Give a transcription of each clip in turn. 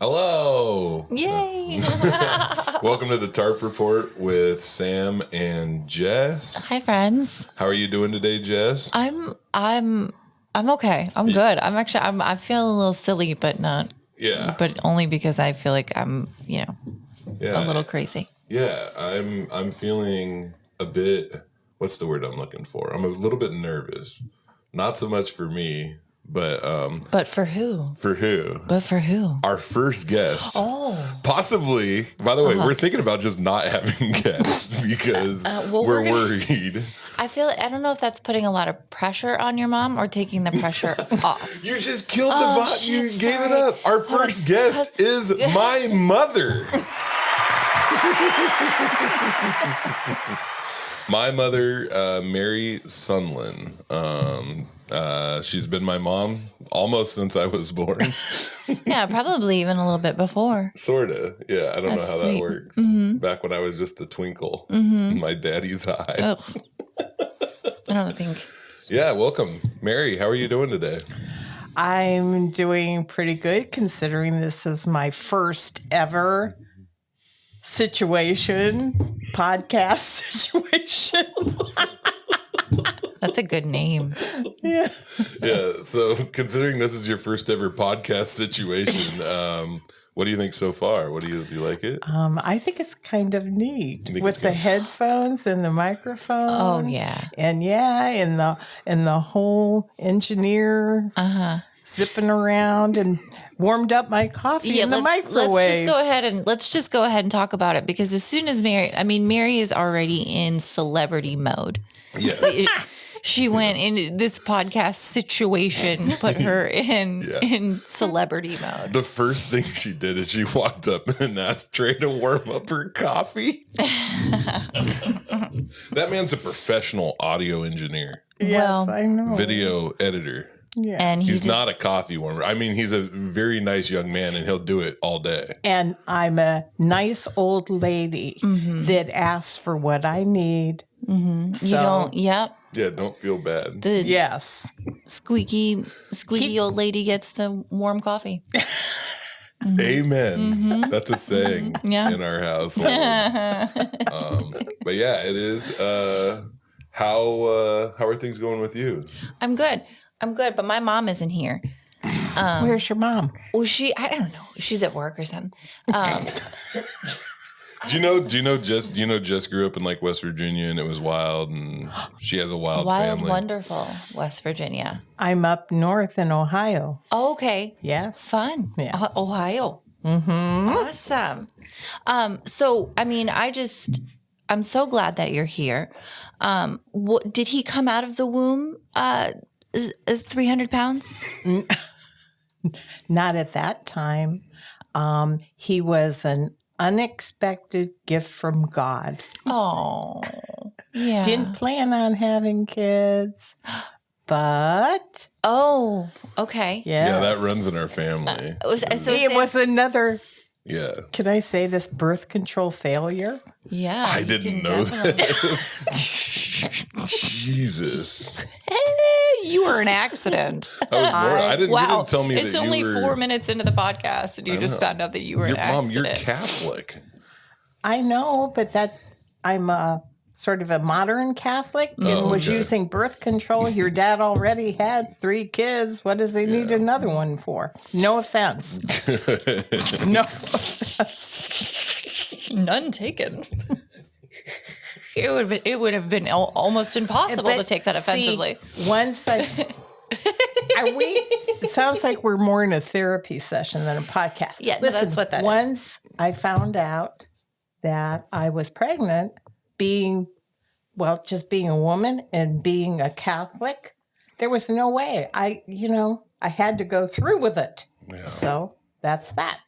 Hello. Yay. Welcome to the Tarp Report with Sam and Jess. Hi, friends. How are you doing today, Jess? I'm okay. I'm good. I feel a little silly, but not. Yeah. But only because I feel like I'm, a little crazy. Yeah, I'm feeling a bit, what's the word I'm looking for? I'm a little bit nervous. Not so much for me, but But for who? for who? But for who? Our first guest. Oh. Possibly, by the way, we're thinking about just not having guests because we're worried. I don't know if that's putting a lot of pressure on your mom or taking the pressure off. You just killed the bot. You gave it up. Our first guest is my mother. My mother, Mary Sunlin. She's been my mom almost since I was born. Yeah, probably even a little bit before. Sorta. Yeah, I don't know how that works. Mm-hmm. Back when I was just a twinkle in my daddy's eye. Oh. I don't think. Yeah, welcome. Mary, how are you doing today? I'm doing pretty good considering this is my first ever podcast situation. That's a good name. Yeah. Yeah, so considering this is your first ever podcast situation, what do you think so far? Do you like it? I think it's kind of neat with the headphones and the microphone. Oh yeah. And the whole engineer zipping around and warmed up my coffee in the microwave. Let's just go ahead and talk about it because as soon as Mary is already in celebrity mode. Yeah. She went into this podcast situation, put her in celebrity mode. The first thing she did is she walked up and asked Trey to warm up her coffee. That man's a professional audio engineer. Yes, I know. Video editor. Yeah. And he's not a coffee warmer. I mean, he's a very nice young man and he'll do it all day. And I'm a nice old lady that asks for what I need. Mm-hmm. So, you don't, yep. Yeah, don't feel bad. Yes. Squeaky old lady gets the warm coffee. Amen. Mm-hmm. That's a saying in our household. But yeah, it is. How are things going with you? I'm good, but my mom isn't here. Where's your mom? Well, I don't know. She's at work or something. Do you know Jess grew up in like West Virginia and it was wild and she has a wild family. Wonderful West Virginia. I'm up north in Ohio. Oh, okay. Yes. Fun. Yeah. Ohio. Mm-hmm. Awesome. So, I'm so glad that you're here. Did he come out of the womb is 300 pounds? Not at that time. He was an unexpected gift from God. Oh, yeah. Didn't plan on having kids, but oh, okay. Yeah, that runs in our family. It was another. Yeah. Can I say this birth control failure? Yeah. I didn't know this. Jesus. You were an accident. I didn't. Wow. You didn't tell me it's that only you were 4 minutes into the podcast and you just found out that you were an accident. Mom, you're Catholic. I know, but I'm a sort of a modern Catholic and was using birth control. Your dad already had 3 kids. What does he need another one for? No offense. No offense. None taken. It would have been almost impossible to take that offensively. It sounds like we're more in a therapy session than a podcast. Yeah, listen, that's what that is. Once I found out that I was pregnant, just being a woman and being a Catholic, there was no way. I had to go through with it. Yeah. So that's that.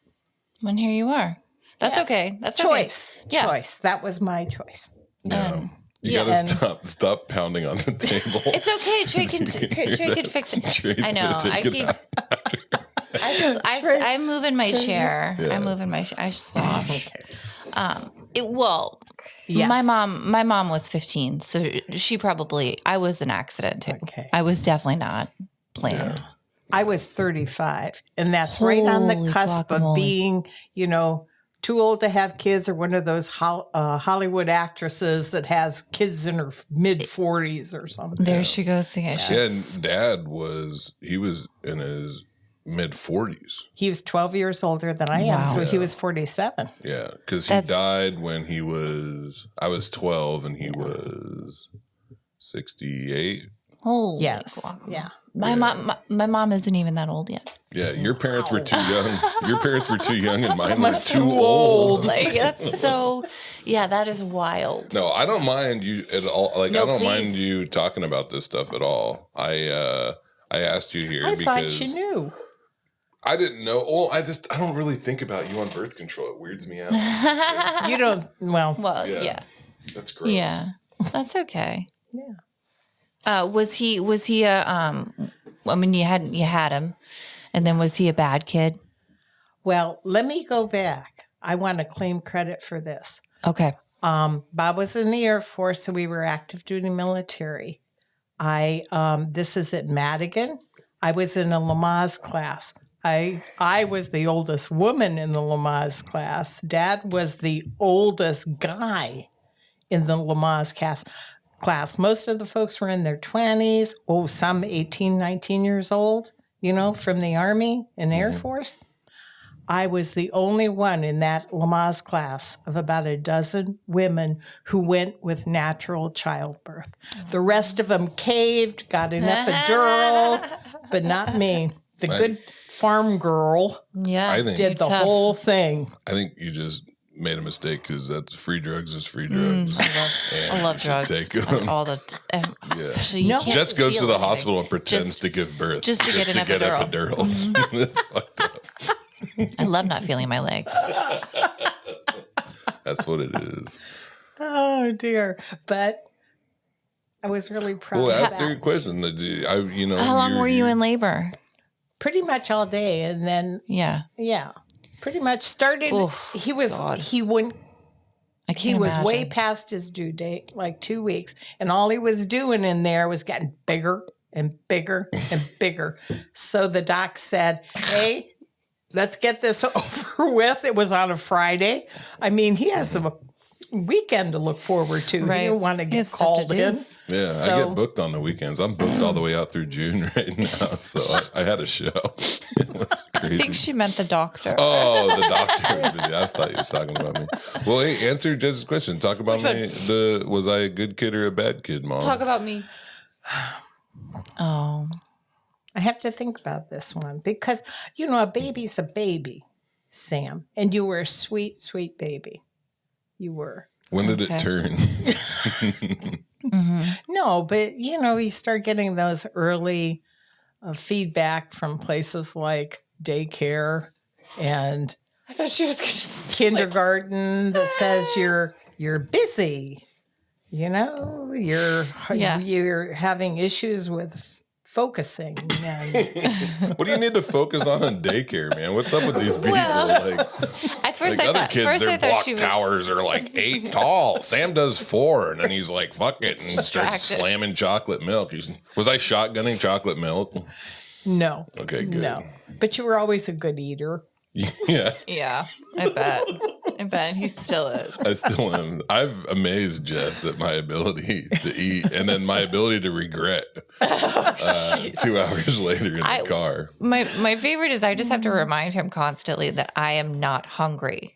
And here you are. That's okay. That's choice. Okay. Yeah. Choice. That was my choice. Yeah. You gotta stop pounding on the table. It's okay. Trey can fix it. Trey's I know. I'm moving my chair. Yeah. I'm moving my chair. I slosh. Okay. Yes. My mom was 15, so I was an accident too. Okay. I was definitely not planned. I was 35, and that's right on the Holy cusp of guacamole. being, too old to have kids, or one of those Hollywood actresses that has kids in her mid 40s or something. There she goes again. Yeah, and Dad was in his mid 40s. He was 12 years older than I am, Wow. so he was 47. Yeah, because he died when I was 12 and he was 68. Holy Yes, guacamole. yeah. My mom isn't even that old yet. Yeah, your parents were too young. Your parents were too young and mine were too old. Like, that's so, yeah, that is wild. No, I don't mind you at all. Like, No, I don't please. mind you talking about this stuff at all. I asked you here I because thought you knew. I didn't know. Well, I don't really think about you on birth control. It weirds me out. You don't, well, Well, Yeah. yeah. That's gross. Yeah. That's okay. yeah. Was he I mean, you had him, and then was he a bad kid? Well, let me go back. I want to claim credit for this. Okay. Bob was in the Air Force, so we were active duty military. This is at Madigan. I was in a Lamaze class. I was the oldest woman in the Lamaze class. Dad was the oldest guy in the Lamaze class. Most of the folks were in their 20s. Oh, some 18, 19 years old, from the Army and Air Force. I was the only one in that Lamaze class of about a dozen women who went with natural childbirth. The rest of them caved, got an epidural, but not me. The good farm girl Yeah. I think- did the Tough. whole thing. I think you just made a mistake because that's free drugs is free drugs. I love drugs. Take them. All the, especially No. you can't Jess goes to feel the anything. hospital and pretends Just- to give birth just to get an epidural. epidurals. That's fucked up. I love not feeling my legs. That's what it is. Oh, dear. But I was really proud Well, of answer your that. question. How long were you in labor? Pretty much all day. And then, Yeah. yeah, pretty much started. Oof, he was I can't way imagine. past his due date, like 2 weeks. And all he was doing in there was getting bigger and bigger and bigger. So the doc said, hey, let's get this over with. It was on a Friday. I mean, he has a weekend to look forward to. Right. He didn't want to He get has stuff called to do. in. Yeah, I So- get booked on the weekends. I'm booked all the way out through June right now. So I had a show. It was I crazy. think she meant the doctor. Oh, the doctor. I thought you was talking about me. Well, hey, answer Jess's question. Talk about Which me. Was I a good kid or a bad kid, Mom? Talk about me. Oh. I have to think about this one because, a baby's a baby, Sam. And you were a sweet, sweet baby. You were. When did Okay. it turn? No, but, you start getting those early feedback from places like daycare and I thought she was going to say. kindergarten that says you're busy. You're Yeah. you're having issues with focusing and What do you need to focus on in daycare, man? What's up with these people? Well, like At first, other I thought, kids, first their I thought block she was. towers are like 8 tall. Sam does 4, and then he's like, "Fuck it," and starts distracted. slamming chocolate milk. Was I shotgunning chocolate milk? no. Okay, good. No. But you were always a good eater. Yeah, Yeah, I bet he still is. I still am. I've amazed Jess at my ability to eat, and then my ability to regret 2 hours later in the car. My favorite is I just have to remind him constantly that I am not hungry.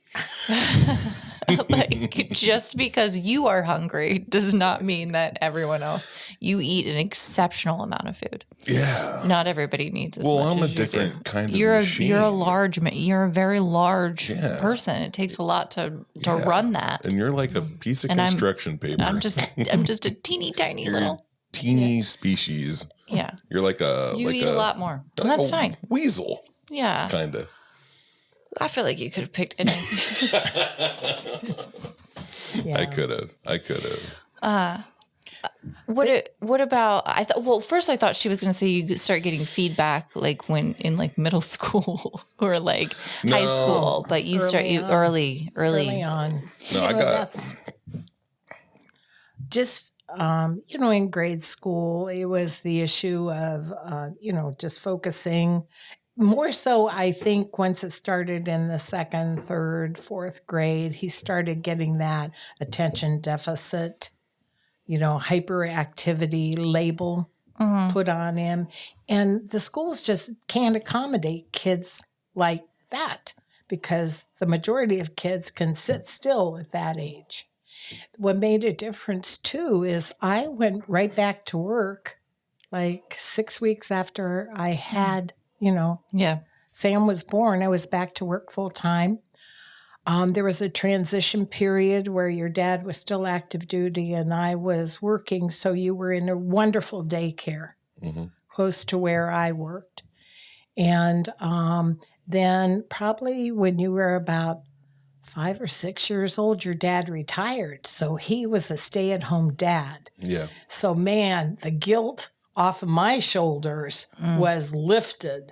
Like, just because you are hungry does not mean that everyone else. You eat an exceptional amount of food. Yeah. Not everybody needs as Well, much I'm a as you do. different kind of You're machine. you're a very large Yeah. person. It takes a lot to run that. And you're like a piece of And I'm- construction paper. I'm just a teeny tiny You're little. teeny species. Yeah. You're like a You eat a lot more. And like that's a fine. Weasel, Yeah. kind of. I feel like you could have picked any. Yeah. I could have. What about I thought well first I thought she was going to say you start getting feedback like when in like middle school or like high No. school, but you start Early you on. early. Early on. No, I got. That's just in grade school, it was the issue of, just focusing. More so, I think once it started in the second, third, fourth grade, he started getting that attention deficit, hyperactivity label put on him. And the schools just can't accommodate kids like that because the majority of kids can sit still at that age. What made a difference too is I went right back to work like 6 weeks after I had, Yeah. Sam was born. I was back to work full time. There was a transition period where your dad was still active duty and I was working. So you were in a wonderful daycare close to where I worked. And then probably when you were about 5 or 6 years old, your dad retired. So he was a stay-at-home dad. Yeah. So, man, the guilt off of my shoulders was lifted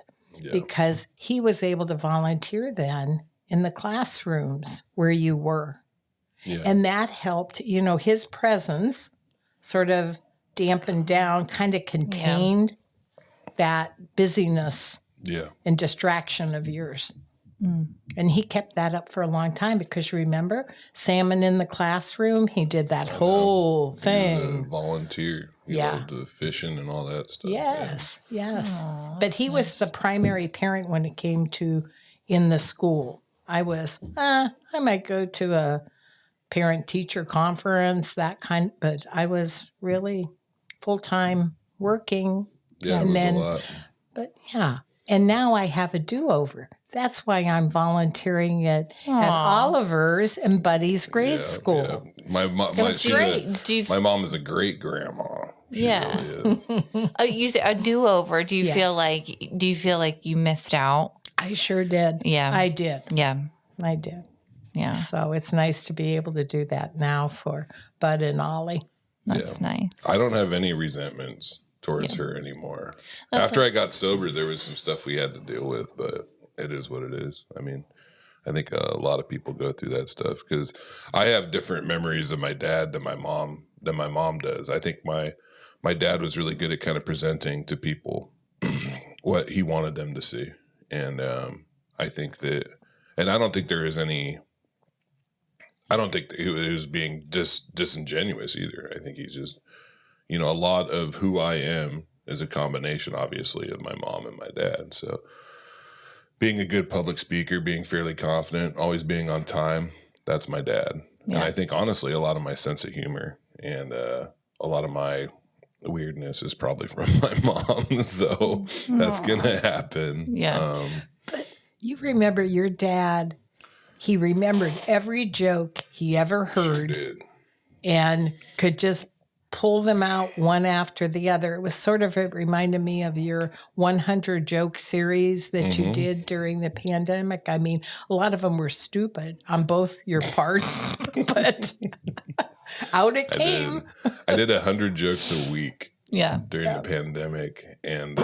because he was able to volunteer then in the classrooms where you were. Yeah. And that helped, his presence sort of dampened down, kind of contained that busyness and distraction of yours. And he kept that up for a long time because you remember Salmon in the classroom, he did that whole thing. He was a volunteer. He loved the fishing and all that stuff. Yes. But he was the primary parent when it came to in the school. I was, I might go to a parent-teacher conference, that kind, but I was really full-time working. Yeah, it was a lot. But and now I have a do-over. That's why I'm volunteering at Oliver's and Buddy's grade school. Yeah. My mom is a great grandma. She really is. You say a do-over. Do you feel like you missed out? I sure did. Yeah. I did. Yeah. I did. Yeah. So it's nice to be able to do that now for Bud and Ollie. That's nice. I don't have any resentments towards her anymore. After I got sober, there was some stuff we had to deal with, but it is what it is. I mean, I think a lot of people go through that stuff because I have different memories of my dad than my mom does. I think my dad was really good at kind of presenting to people what he wanted them to see. And I think that, and I don't think there is any, I don't think he was being disingenuous either. I think he's just, a lot of who I am is a combination, obviously, of my mom and my dad. So being a good public speaker, being fairly confident, always being on time, that's my dad. Yeah. And I think, honestly, a lot of my sense of humor and a lot of my weirdness is probably from my mom. So that's going to happen. Yeah. But you remember your dad, he remembered every joke he ever heard and could just pull them out one after the other. It was it reminded me of your 100 joke series that you did during the pandemic. I mean, a lot of them were stupid on both your parts, but out it came. I did 100 jokes a week during the pandemic. And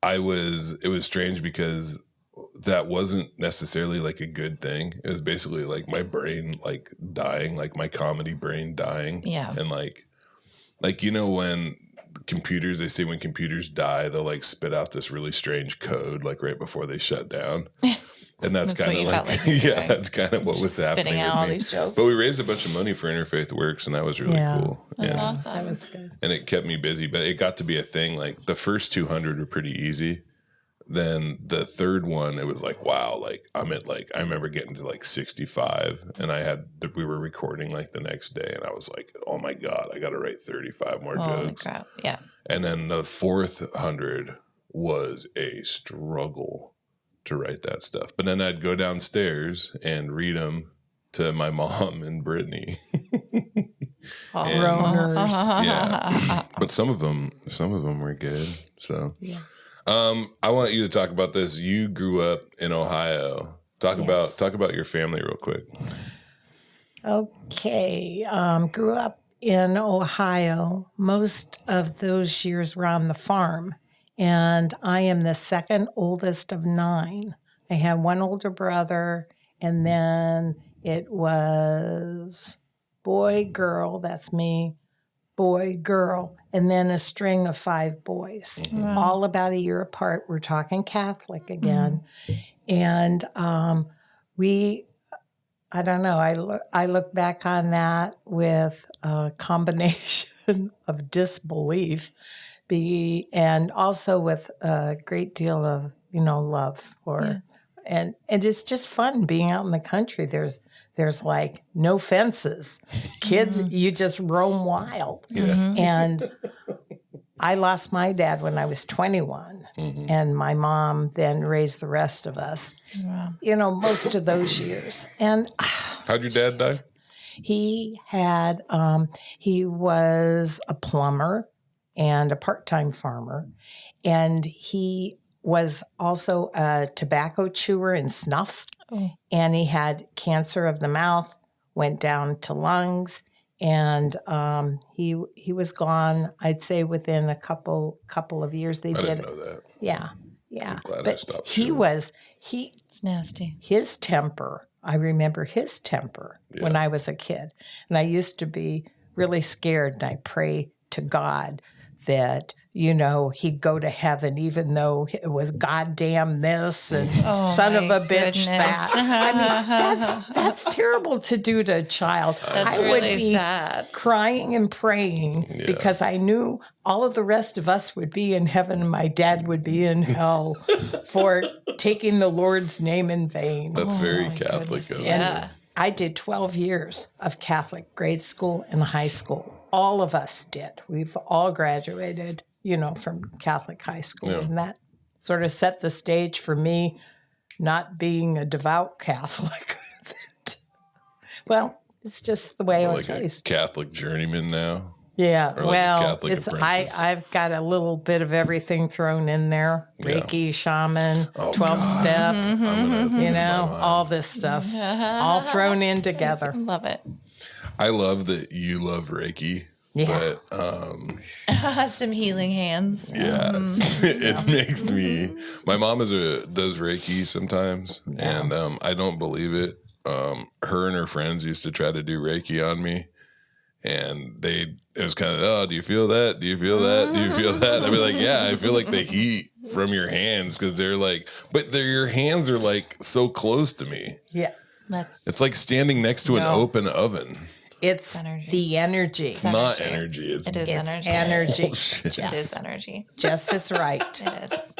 it was strange because that wasn't necessarily like a good thing. It was basically like my brain like dying, like my comedy brain dying. Yeah. And like when computers, they say when computers die, they'll like spit out this really strange code like right before they shut down. And that's kind of like that's kind of what was happening. Spitting out all these jokes. But we raised a bunch of money for Interfaith Works, and that was really cool. That's awesome. That was good. And it kept me busy, but it got to be a thing. Like the first 200 were pretty easy. Then the third one, it was like, wow, like I'm at like, I remember getting to like 65 and we were recording like the next day and I was like, oh my God, I got to write 35 more jokes. Crap. Yeah. And then the fourth 100 was a struggle to write that stuff. But then I'd go downstairs and read them to my mom and Brittany. Yeah. But some of them were good. So I want you to talk about this. You grew up in Ohio. Talk about your family real quick. Okay. Grew up in Ohio. Most of those years were on the farm. And I am the second oldest of 9. I had one older brother, and then it was boy, girl, that's me, boy, girl, and then a string of 5 boys, all about a year apart. We're talking Catholic again. And I don't know, I look back on that with a combination of disbelief and also with a great deal of, love for, and it's just fun being out in the country. There's like no fences. Kids, you just roam wild. Yeah. And I lost my dad when I was 21, and my mom then raised the rest of us, most of those years. And How'd your dad die? he was a plumber and a part-time farmer, and he was also a tobacco chewer and snuff, and he had cancer of the mouth, went down to lungs, and he was gone, I'd say, within a couple of years. I didn't know that. Yeah. I'm glad I But stopped he chewing. was It's nasty. his temper. I remember his temper when I was a kid. And I used to be really scared, and I pray to God that, he'd go to heaven, even though it was goddamn this and son of a bitch that. I mean, that's terrible to do to a child. That's I would really be sad. crying and praying because I knew all of the rest of us would be in heaven and my dad would be in hell for taking the Lord's name in vain. That's very Catholic of you. And I did 12 years of Catholic grade school and high school. All of us did. We've all graduated, from Catholic high school. Yeah. And that sort of set the stage for me not being a devout Catholic. Well, it's just the way I was Like a raised. Catholic journeyman now. Yeah, Or like a well, Catholic it's apprentice. I've got a little bit of everything thrown in there. Reiki, shaman, 12-step, I'm gonna lose my mind. all this stuff, all thrown in together. Love it. I love that you love Reiki. Yeah. But Some healing hands. yeah, it makes me. My mom does Reiki sometimes, and I don't believe it. Her and her friends used to try to do Reiki on me, and it was kind of, oh, do you feel that? Do you feel that? Do you feel that? I'd be like, yeah, I feel like the heat from your hands, because they're like, but your hands are like so close to me. Yeah. It's like standing next to an open oven. It's energy. the energy. It's not energy. It is It's energy. energy. Bullshit. It is energy. Jess is right. It is.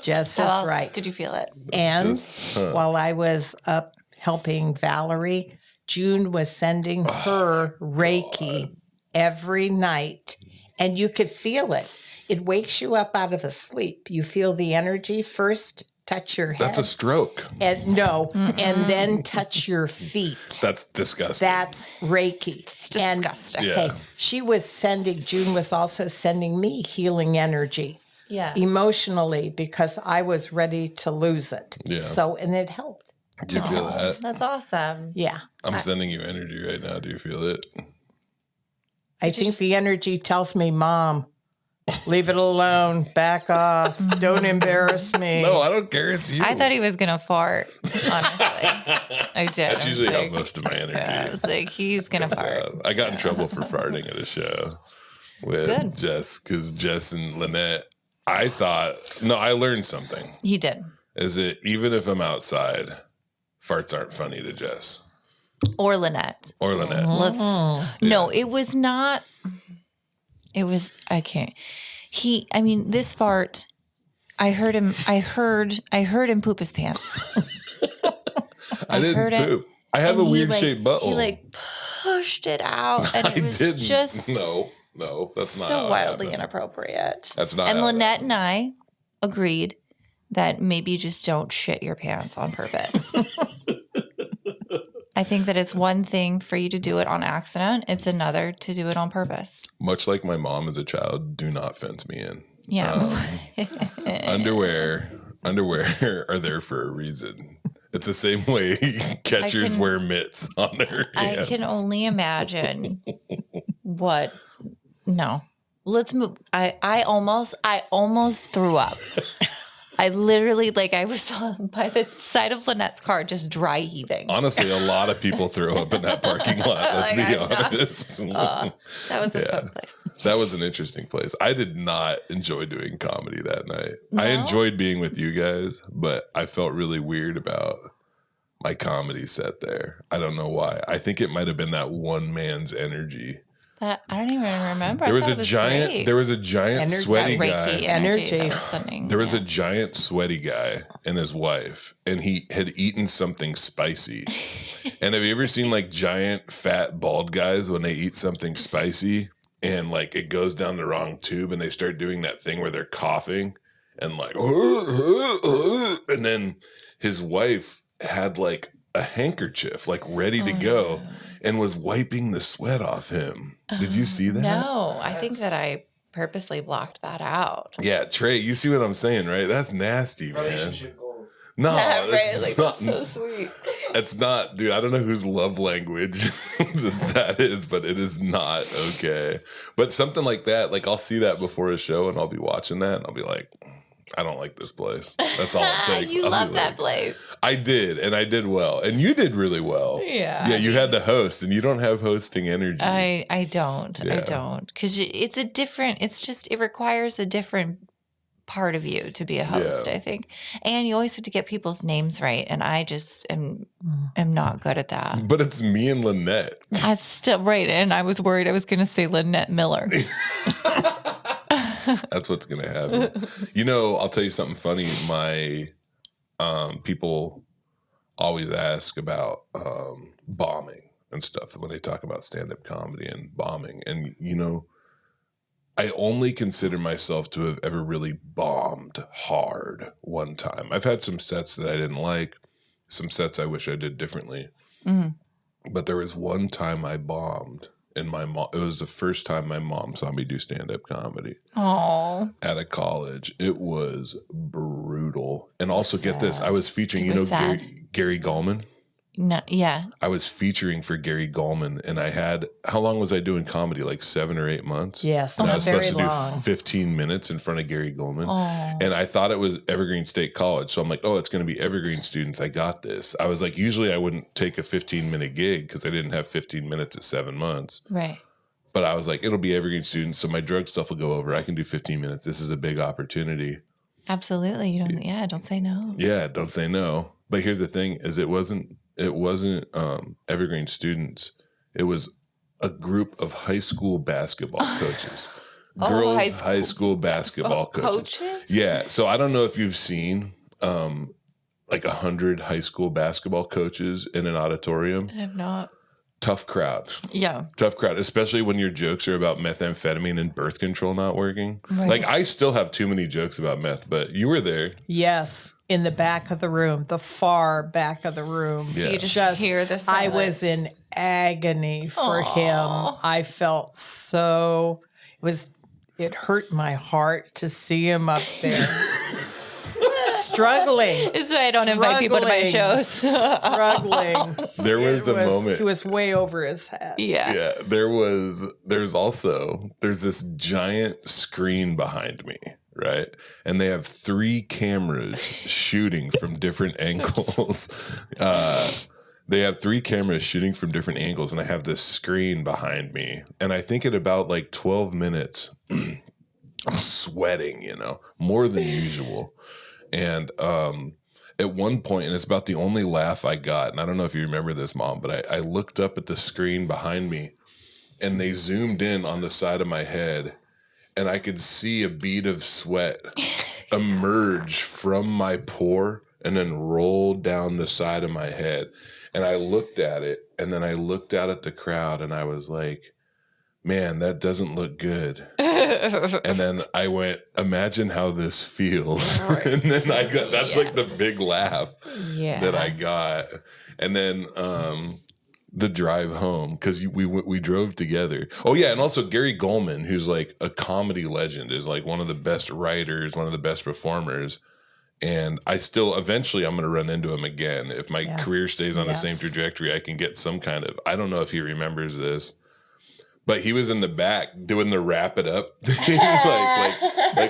Jess How is else right. could you feel it? And Just, while I was up helping Valerie, June was sending her Reiki every night, and you could feel it. It wakes you up out of a sleep. You feel the energy first touch your head. That's a stroke. And then touch your feet. That's disgusting. That's Reiki. It's disgusting. Yeah. June was also sending me healing energy. Yeah. Emotionally, because I was ready to lose it. Yeah. And it helped. Do you feel that? That's awesome. Yeah. I'm sending you energy right now. Do you feel it? I think the energy tells me, Mom, leave it alone. Back off. Don't embarrass me. No, I don't care. It's you. I thought he was going to fart, honestly. I did. That's usually how most of my energy I is. was like, he's going to fart. I got in trouble for farting at a show with Good. Jess, because Jess and Lynette, I learned something. He did. Is that even if I'm outside, farts aren't funny to Jess Or Lynette. or Lynette. No, it was not. It was, I can't. This fart, I heard him poop his pants. I didn't heard it, poop. I have a And he, weird shaped butthole. He pushed it out, and it was just No, that's not how so it wildly happened. inappropriate. That's not And how it Lynette and I agreed that maybe you just don't shit your pants on purpose. I think that it's one thing for you to do it on accident. It's another to do it on purpose. Much like my mom as a child, do not fence me in. Yeah. Underwear are there for a reason. It's the same way catchers wear mitts on their hands. I can only imagine what. No. Let's move. I almost threw up. I literally, like, I was by the side of Lynette's car, just dry heaving. Honestly, a lot of people throw up in that parking lot. Let's be honest. That was a fun place. That was an interesting place. I did not enjoy doing comedy that night. No? I enjoyed being with you guys, but I felt really weird about my comedy set there. I don't know why. I think it might have been that one man's energy. That I don't even remember. There was a giant sweaty guy. Energy. There was a giant sweaty guy and his wife, and he had eaten something spicy. And have you ever seen like giant fat bald guys when they eat something spicy and like it goes down the wrong tube and they start doing that thing where they're coughing and like, and then his wife had like a handkerchief like ready to go and was wiping the sweat off him. Did you see that? No, I think that I purposely blocked that out. Yeah, Trey, you see what I'm saying, right? That's nasty, man. Relationship goals. No, Right, like, that's so sweet. it's not, dude. I don't know whose love language that is, but it is not okay. But something like that, like I'll see that before a show and I'll be watching that and I'll be like, I don't like this place. That's all it takes. You I'll love be that like, place. I did, and I did well. And you did really well. Yeah. Yeah, you had the host, and you don't have hosting energy. I don't. Yeah. I don't. Because it requires a different part of you to be a host, Yeah. I think. And you always have to get people's names right. And I just am not good at that. But it's me and Lynette. That's still right. And I was worried I was going to say Lynette Miller. That's what's going to happen. You know, I'll tell you something funny. My people always ask about bombing and stuff when they talk about stand-up comedy and bombing. And, you know, I only consider myself to have ever really bombed hard one time. I've had some sets that I didn't like, some sets I wish I did differently. Mm-hmm. But there was one time I bombed. And it was the first time my mom saw me do stand-up comedy. Oh, At a college. It was brutal. And also get this, I was featuring, you know, Gary Gallman? no, yeah. I was featuring for Gary Gallman, and I had, how long was I doing comedy? Like 7 or 8 months? Yes, And I not was very supposed to long. do 15 minutes in front of Gary Gallman. Oh. And I thought it was Evergreen State College. So I'm like, oh, it's going to be Evergreen students. I got this. I was like, usually I wouldn't take a 15-minute gig because I didn't have 15 minutes at 7 months. Right. But I was like, it'll be Evergreen students. So my drug stuff will go over. I can do 15 minutes. This is a big opportunity. Absolutely. You don't, don't say no. Yeah, don't say no. But here's the thing is it wasn't Evergreen students. It was a group of high school basketball coaches. Girls high school basketball coaches. Yeah. So I don't know if you've seen like 100 high school basketball coaches in an auditorium. I have not. Tough crowd. Yeah. Tough crowd, especially when your jokes are about methamphetamine and birth control not working. Right. Like I still have too many jokes about meth, but you were there. Yes, in the back of the room, the far back of the room. So you just hear the silence. I was in agony for him. I felt so, it hurt my heart to see him up there. Struggling. It's why I don't invite people to my shows. Struggling. There was a moment. He was way over his head. Yeah. Yeah, there's this giant screen behind me, right? And they have 3 cameras shooting from different angles. They have 3 cameras shooting from different angles, and I have this screen behind me. And I think at about like 12 minutes, I'm sweating, you know, more than usual. And at one point, and it's about the only laugh I got, and I don't know if you remember this, Mom, but I looked up at the screen behind me, and they zoomed in on the side of my head, and I could see a bead of sweat emerge from my pore and then roll down the side of my head. And I looked at it, and then I looked out at the crowd, and I was like, man, that doesn't look good. And then I went, imagine how this feels. Right. And then I got, that's like the big laugh that I got. And then the drive home, because we drove together. Oh, yeah. And also Gary Gallman, who's like a comedy legend, is like one of the best writers, one of the best performers. And eventually I'm going to run into him again. If my career stays on the same trajectory, I can get some kind of, I don't know if he remembers this, But he was in the back doing the wrap it up. like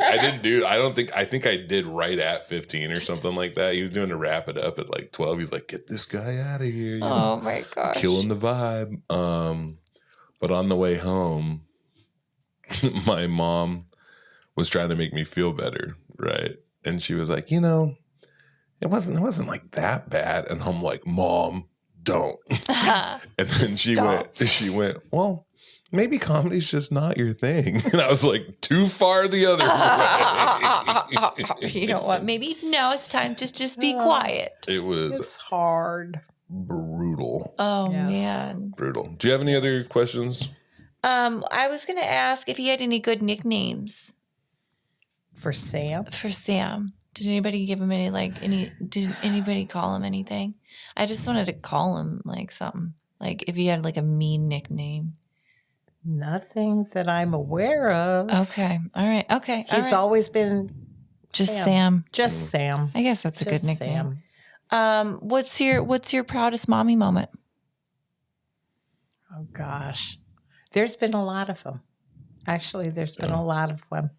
I think I did right at 15 or something like that. He was doing the wrap it up at like 12. He's like, get this guy out of here. You know, my gosh. killing the vibe. But on the way home, my mom was trying to make me feel better. Right. And she was like, you know, it wasn't like that bad. And I'm like, Mom, don't. And then she went, well, maybe comedy's just not your thing. And I was like, too far the other way. You know what? Maybe now it's time to just be quiet. It's hard. Brutal. Oh, man. Brutal. Do you have any other questions? I was going to ask if he had any good nicknames. For Sam? For Sam. Did anybody give him did anybody call him anything? I just wanted to call him like something. Like if he had like a mean nickname. Nothing that I'm aware of. Okay. All right. Okay. He's always been just Sam. Just Sam. I guess that's a good nickname. Sam. What's your proudest mommy moment? Oh gosh. There's been a lot of them. Actually, there's been a lot of them.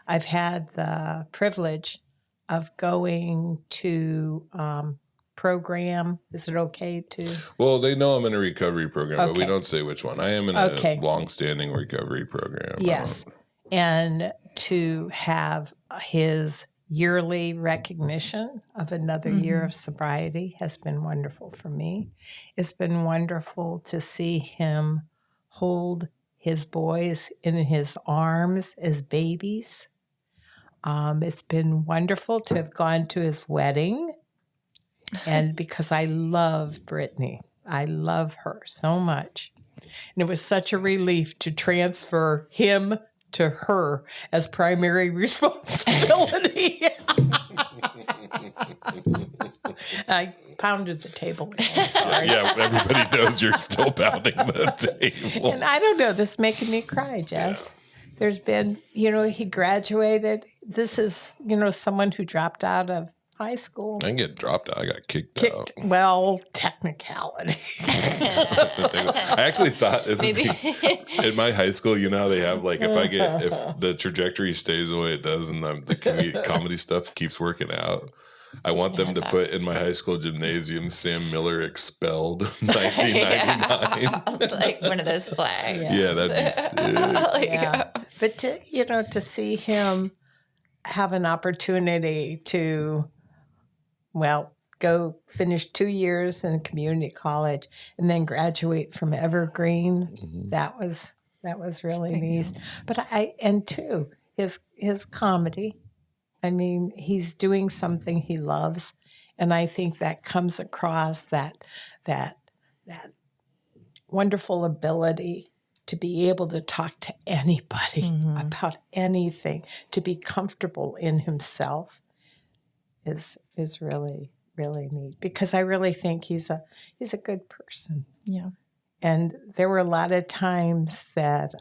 I've had the privilege of going to program. Is it okay to? Well, they know I'm in a recovery program, but we don't say which one. I am in a long-standing recovery program. Yes. And to have his yearly recognition of another year of sobriety has been wonderful for me. It's been wonderful to see him hold his boys in his arms as babies. It's been wonderful to have gone to his wedding. And because I love Brittany, I love her so much. And it was such a relief to transfer him to her as primary responsibility. I pounded the table again. Sorry. Yeah, everybody knows you're still pounding the table. And I don't know, this is making me cry, Jess. Yeah. There's been, he graduated. This is, someone who dropped out of high school. I didn't get dropped out. I got kicked out. Well, technicality. I actually thought in my high school, how they have like if the trajectory stays the way it does and the comedy stuff keeps working out, I want them to put in my high school gymnasium, Sam Miller expelled 1999. Like one of those flags. Yeah, that'd be sick. But to see him have an opportunity to, go finish 2 years in community college and then graduate from Evergreen, that was really nice. But his comedy. I mean, he's doing something he loves, and I think that comes across that wonderful ability to be able to talk to anybody about anything, to be comfortable in himself is really, really neat. Because I really think he's a good person. Yeah. And there were a lot of times that,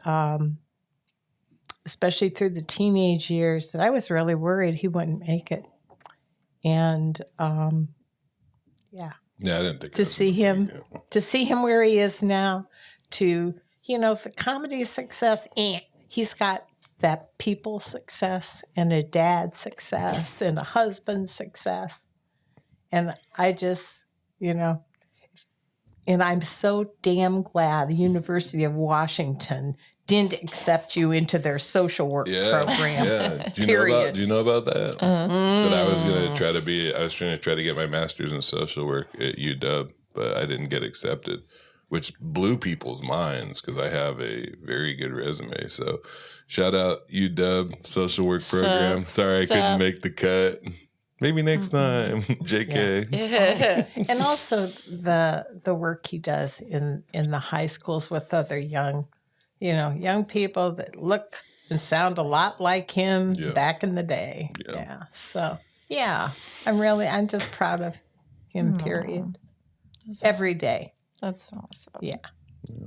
especially through the teenage years, that I was really worried he wouldn't make it. And I didn't think to see him where he is now, to the comedy success, and he's got that people success and a dad success and a husband success. And I just, and I'm so damn glad the University of Washington didn't accept you into their social work program. Yeah. Do you know about that? That I was going to try to get my master's in social work at UW, but I didn't get accepted, which blew people's minds because I have a very good resume. So shout out UW social work program. Sorry I couldn't make the cut. Maybe next time. JK. Yeah. And also the work he does in the high schools with other young people that look and sound a lot like him back in the day. Yeah. So, I'm just proud of him, period. Every day. That's awesome. Yeah.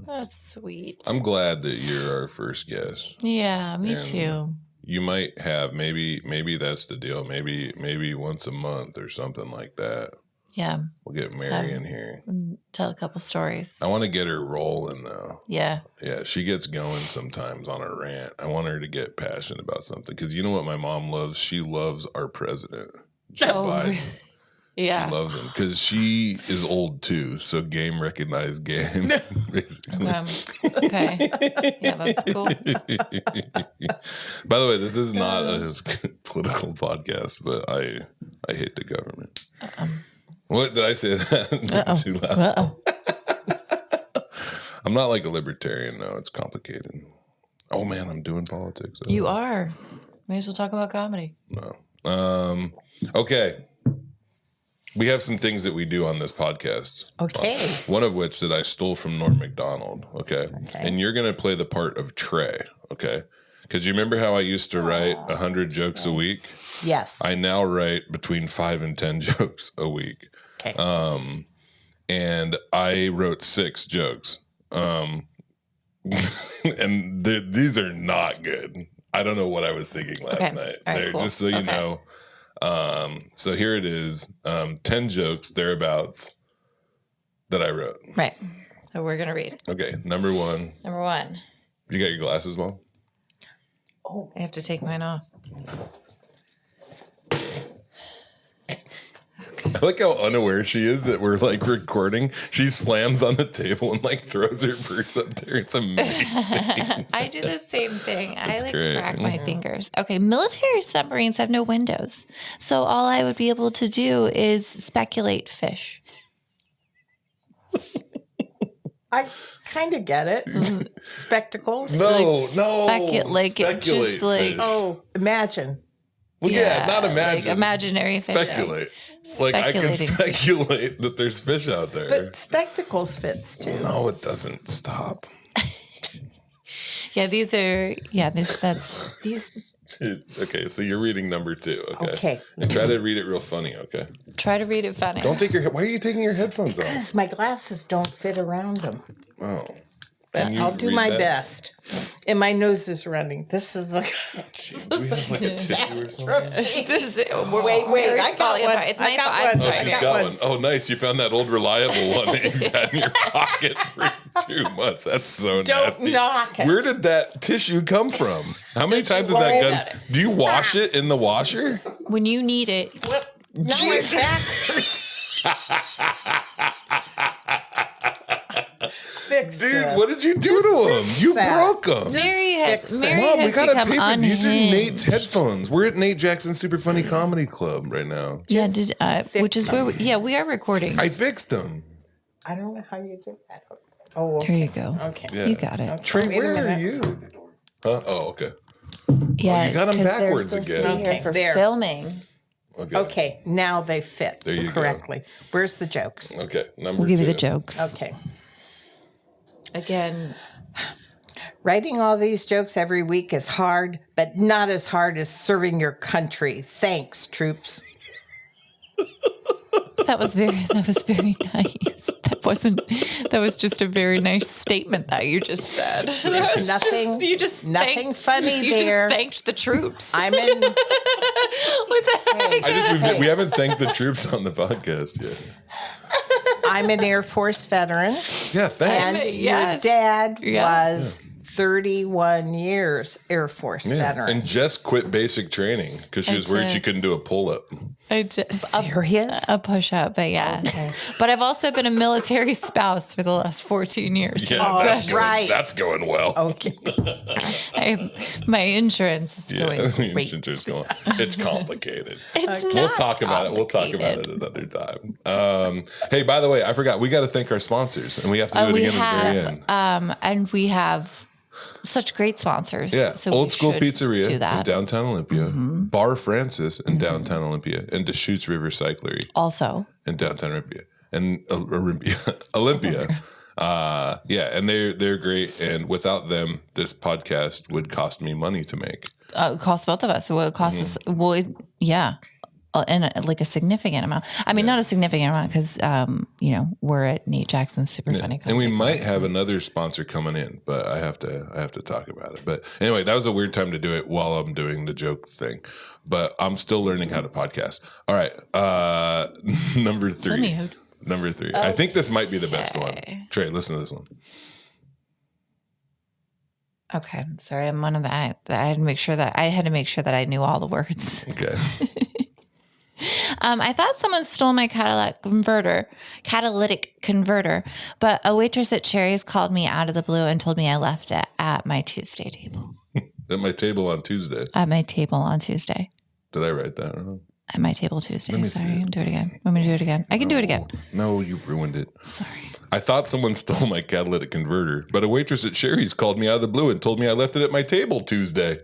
That's sweet. I'm glad that you're our first guest. Yeah, me too. You might have maybe that's the deal. Maybe once a month or something like that. Yeah. We'll get Mary in here. Tell a couple stories. I want to get her rolling though. Yeah. Yeah, she gets going sometimes on a rant. I want her to get passionate about something because you know what my mom loves? She loves our president, Joe Biden. Yeah. She loves him because she is old too. So game recognized game. Basically. Okay. Yeah, that's cool. By the way, this is not a political podcast, but I hate the government. What did I say that? Too loud. I'm not like a libertarian. No, it's complicated. Oh man, I'm doing politics. You are. May as well talk about comedy. No. Okay. We have some things that we do on this podcast. Okay. One of which that I stole from Norm Macdonald. Okay. And you're going to play the part of Trey. Okay. Because you remember how I used to write 100 jokes a week? Yes. I now write between 5 and 10 jokes a week. Okay. And I wrote 6 jokes. And these are not good. I don't know what I was thinking last night. All right, cool. Just so you know. So here it is. 10 jokes, thereabouts, that I wrote. Right. So we're going to read. Okay. Number 1. Number 1. You got your glasses, Mom? Oh, I have to take mine off. I like how unaware she is that we're like recording. She slams on the table and like throws her purse up there. It's amazing. I do the same thing. I like great. crack my fingers. Okay, military submarines have no windows. So all I would be able to do is speculate fish. I kind of get it. Spectacles. No. Like Speculate just like fish. Oh, imagine. Well, yeah, not like imagine. imaginary fish. Speculate. Like I can Speculating. speculate that there's fish out there. But spectacles fits too. No, it doesn't. Stop. Yeah, these are. Yeah, that's. These. Okay, so you're reading number 2. Okay. Okay. And try to read it real funny. Okay. Try to read it funny. Don't take your. Why are you taking your headphones off? Because my glasses don't fit around them. Oh. But Can you I'll do read my that? best. And my nose is running. This is like. Do we have like a tissue or something? This is, Wait, Mary's I got falling one. apart. It's I my got fault. I'm one. Oh, sorry. she's got got one. one. Oh, nice. You found that old reliable one that you've had in your pocket for 2 months. That's so Don't nasty. knock it. Where did that tissue come from? How many times has that worry gun? about Do you wash it in the washer? When you need it, No, it's backwards. Fix Dude, this. what did you do to them? You that. broke them. Mary fix has, it. Mary Mom, we has gotta become pay for these. Are unhinged. Nate's headphones. We're at Nate Jackson's Super Funny Comedy Club right now. Yeah, Just which is where we are recording. I fixed them. I don't know how you do that. Oh, There you go. okay. Yeah. You got it. Okay, Trey, wait a where are minute. you? Huh? Oh, okay. Yeah, you got 'em 'cause they're backwards supposed to again. be here Okay, for there. filming. Okay, now they fit There you go. correctly. Where's the jokes? Okay. Number We'll give 2. you the jokes. Okay. Again, Writing all these jokes every week is hard, but not as hard as serving your country. Thanks, troops. that was very nice. That was just a very nice statement that you just said. That was Nothing- nothing funny you there. just thanked the troops. I'm in. What the heck? We haven't thanked the troops on the podcast yet. I'm an Air Force veteran, Yeah, thanks. and Yes. your dad Yeah. was 31 years Air Force veteran. And Jess quit basic training because she was That's worried it. she couldn't do a pull-up. I just, Serious? a push up, but yeah. But I've also been a military spouse for the last 14 years. Yeah, Oh, that's that's right. That's going well. Okay. My insurance is Yeah, going great. it's complicated. It's not We'll talk about it. We'll talk about it another time. Hey, by the way, I forgot. We got to thank our sponsors, and we have to do it We again at the very end. have, and we have such great sponsors. Yeah, so Old we School should Pizzeria do in that. downtown Olympia, Bar Francis in downtown Olympia, and Deschutes River Cyclery Also, in downtown Olympia, and Olympia. Yeah, and they're great. And without them, this podcast would cost me money to make. it costs both of us. It would cost us, yeah, in like a significant amount. I mean, not a significant amount because, we're at Nate Jackson's Super Funny. And we might have another sponsor coming in, but I have to talk about it. But anyway, that was a weird time to do it while I'm doing the joke thing. But I'm still learning how to podcast. All right. Number 3. Number 3. Okay. I think this might be the best one. Trey, listen to this one. Okay, sorry, I'm one of the. I had to make sure that I knew all the words. Okay. I thought someone stole my catalytic converter, but a waitress at Cherry's called me out of the blue and told me I left it at my Tuesday table. At my table on Tuesday. At my table on Tuesday. Did I write that wrong? At my table Tuesday. Sorry, I can do it again. Want me to do it again? I can do it again. No, you ruined it. Sorry. I thought someone stole my catalytic converter, but a waitress at Sherry's called me out of the blue and told me I left it at my table Tuesday.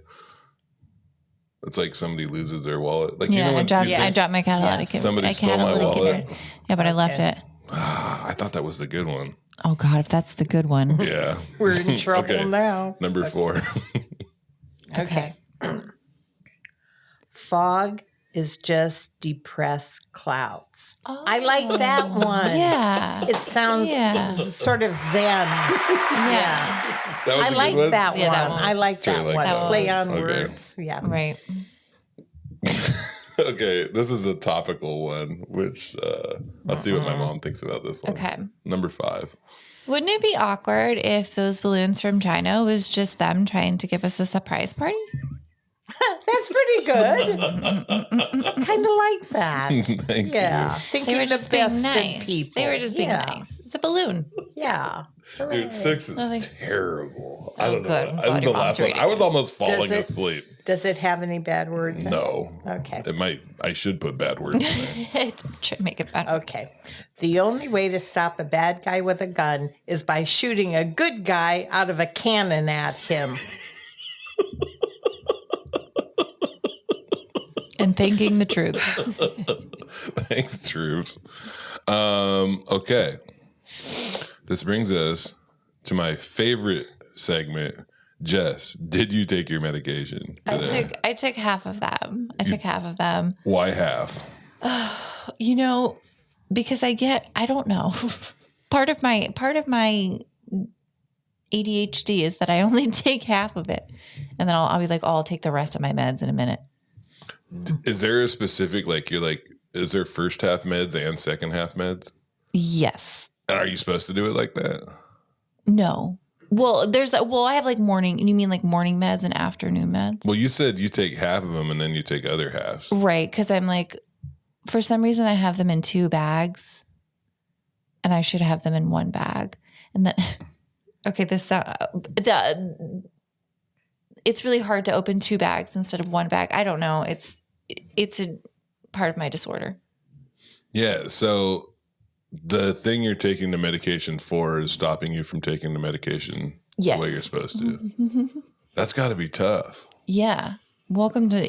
It's like somebody loses their wallet. Like, I dropped my catalytic. Somebody stole my wallet. Yeah, but I left it. I thought that was the good one. Oh God, if that's the good one. Yeah. We're in trouble now. Number 4. Okay. Fog is just depressed clouds. Oh. I like that one. Yeah. It sounds sort of zen. Yeah. I like that one. That one. I like that one. Play on Okay. words. Yeah. Right. Okay, this is a topical one, which I'll see what my mom thinks about this one. Okay. Number 5. Wouldn't it be awkward if those balloons from China was just them trying to give us a surprise party? That's pretty good. Kind of like that. Thank you. Thinking the best being of nice. people. They were just being nice. It's a balloon. Yeah. Dude, 6 is terrible. I don't know. good. I'm This glad is your the mom's last one. reading I was almost falling it- asleep. Does it have any bad words? No. Okay. It might. I should put bad words in there. To make it better. Okay. The only way to stop a bad guy with a gun is by shooting a good guy out of a cannon at him. And thanking the troops. Thanks, troops. Okay. This brings us to my favorite segment. Jess, did you take your medication today? I took half of them. Why half? Because I don't know. Part of my ADHD is that I only take half of it. And then I'll be like, I'll take the rest of my meds in a minute. Is there a specific, is there first half meds and second half meds? Yes. And are you supposed to do it like that? No. Well, I have morning, you mean morning meds and afternoon meds? Well, you said you take half of them and then you take other halves. Right. Because I'm for some reason I have them in 2 bags and I should have them in 1 bag. And then, okay, it's really hard to open 2 bags instead of 1 bag. I don't know. It's a part of my disorder. Yeah. So the thing you're taking the medication for is stopping you from taking the medication the way you're supposed to. That's got to be tough. Yeah. Welcome to,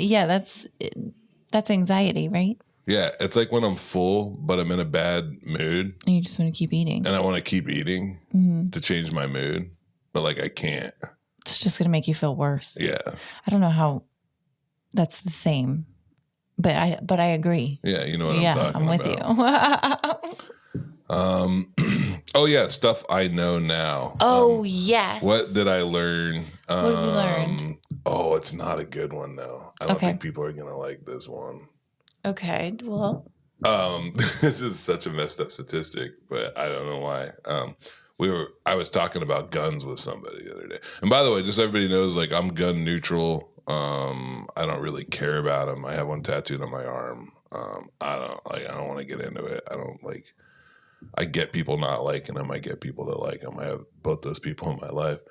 that's anxiety, right? Yeah. It's like when I'm full, but I'm in a bad mood. And you just want to keep eating. And I want to keep eating to change my mood, but I can't. It's just going to make you feel worse. Yeah. I don't know how that's the same, but I agree. Yeah. You know what I'm talking about. I'm with you. Oh yeah, stuff I know now. Oh yes. What did I learn? What have you learned? Oh, it's not a good one though. I don't think people are gonna like this one. Okay. Well. This is such a messed up statistic, but I don't know why. I was talking about guns with somebody the other day, and by the way, just so everybody knows, I'm gun neutral. I don't really care about them. I have one tattooed on my arm. I don't want to get into it. I get people not liking them. I get people that like them. I have both those people in my life.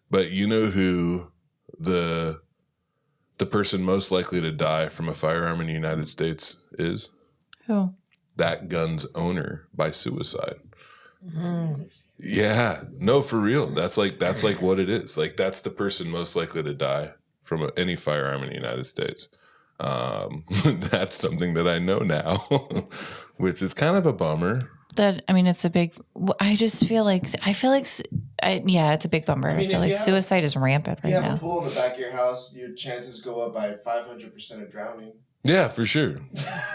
But you know who the person most likely to die from a firearm in the United States is? Who? That gun's owner by suicide. Yeah. No, for real. That's what it is. That's the person most likely to die from any firearm in the United States. That's something that I know now, which is kind of a bummer. It's a big. I just feel like it's a big bummer. I feel like suicide is rampant right now. If you have a pool in the back of your house, your chances go up by 500% of drowning. Yeah, for sure.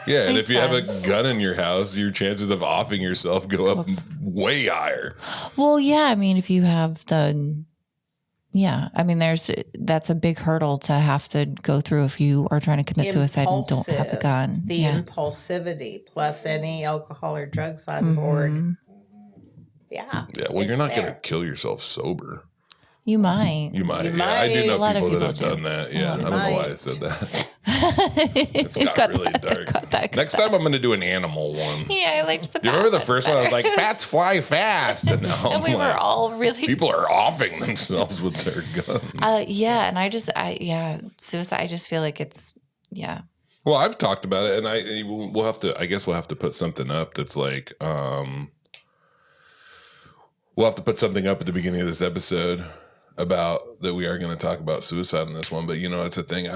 Yeah, and if you have a gun in your house, your chances of offing yourself go up way higher. Well, yeah. I mean, if you have I mean, that's a big hurdle to have to go through if you are trying to commit suicide and don't have the gun. The impulsivity plus any alcohol or drugs on board. Yeah. Yeah, well, you're not going to kill yourself sober. You might. You might. Yeah, I do know people that have done that. Yeah, I don't know why I said that. It's got really dark. Next time I'm going to do an animal one. Yeah, I liked the bat. You remember the first one? I was like, bats fly fast. And now and we were all really... People are offing themselves with their guns. Yeah, and suicide, I just feel like it's, Well, I've talked about it, and we'll have to put something up that's like, we'll have to put something up at the beginning of this episode about that we are going to talk about suicide in this one. But, it's a thing.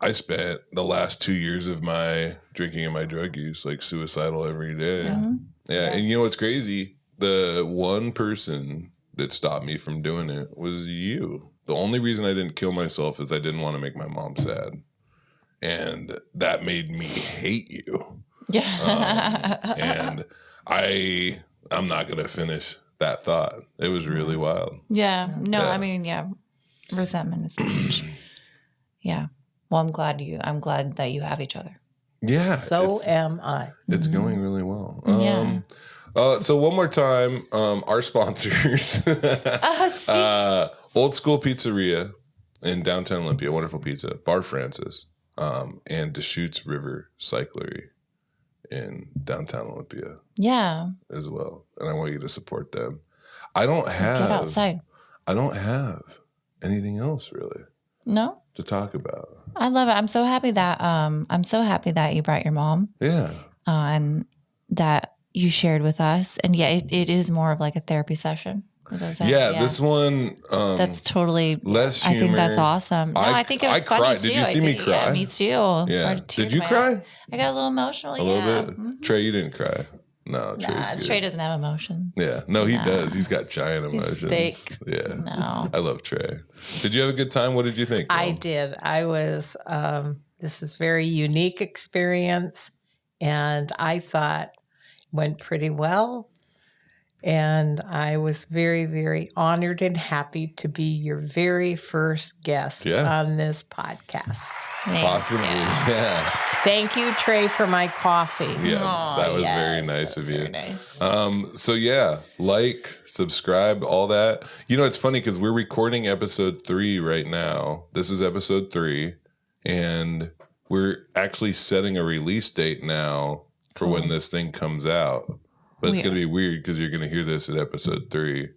I spent the last 2 years of my drinking and my drug use like suicidal every day. Mm-hmm. Yeah. And what's crazy? The one person that stopped me from doing it was you. The only reason I didn't kill myself is I didn't want to make my mom sad. And that made me hate you. Yeah. And I'm not going to finish that thought. It was really wild. Yeah. No, I mean, resentment is huge. Yeah. Well, I'm glad that you have each other. Yeah. So am I. It's going really well. Yeah. So one more time, our sponsors, Old School Pizzeria in downtown Olympia, wonderful pizza, Bar Francis, and Deschutes River Cyclery in downtown Olympia. Yeah. As well. And I want you to support them. I don't have anything else really. No? To talk about. I love it. I'm so happy that you brought your mom. Yeah. And that you shared with us. And it is more of like a therapy session. This one that's totally less humor. I think that's awesome. No, I think it was funny cried. too. Did you see me cry? Yeah, me too. Yeah. Did you cry? I got a little emotional. A little bit. Mm-hmm. Trey, you didn't cry. No, Trey doesn't have emotion. Yeah. No, he does. He's got giant emotions. He's thick. Yeah. No. I love Trey. Did you have a good time? What did you think? I did. I was, this is very unique experience. And I thought went pretty well. And I was very, very honored and happy to be your very first guest on this podcast. Possibly, yeah. Thank you, Trey, for my coffee. Yeah, that was very nice of you. Nice. Like, subscribe, all that. It's funny because we're recording episode 3 right now. This is episode 3, and we're actually setting a release date now for when this thing comes out. But it's going to be weird because you're going to hear this at episode 3.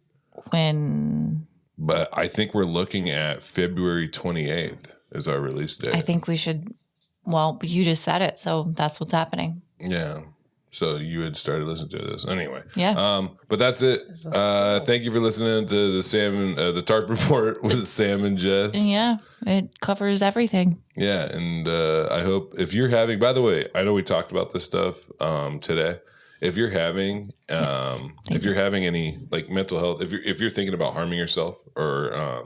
But I think we're looking at February 28th is our release date. I think we should. Well, you just said it, so that's what's happening. Yeah. So you had started listening to this anyway. Yeah. But that's it. Thank you for listening to the Tarp Report with Sam and Jess. Yeah, it covers everything. Yeah, and I hope if you're having. By the way, I know we talked about this stuff today. If you're having, any like mental health, if you're thinking about harming yourself or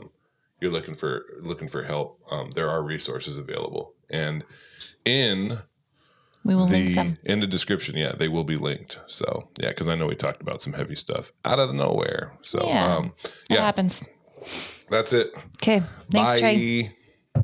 you're looking for help, there are resources available, and in the description, they will be linked. So because I know we talked about some heavy stuff out of nowhere. So that happens. That's it. Okay, thanks, Bye. Trey.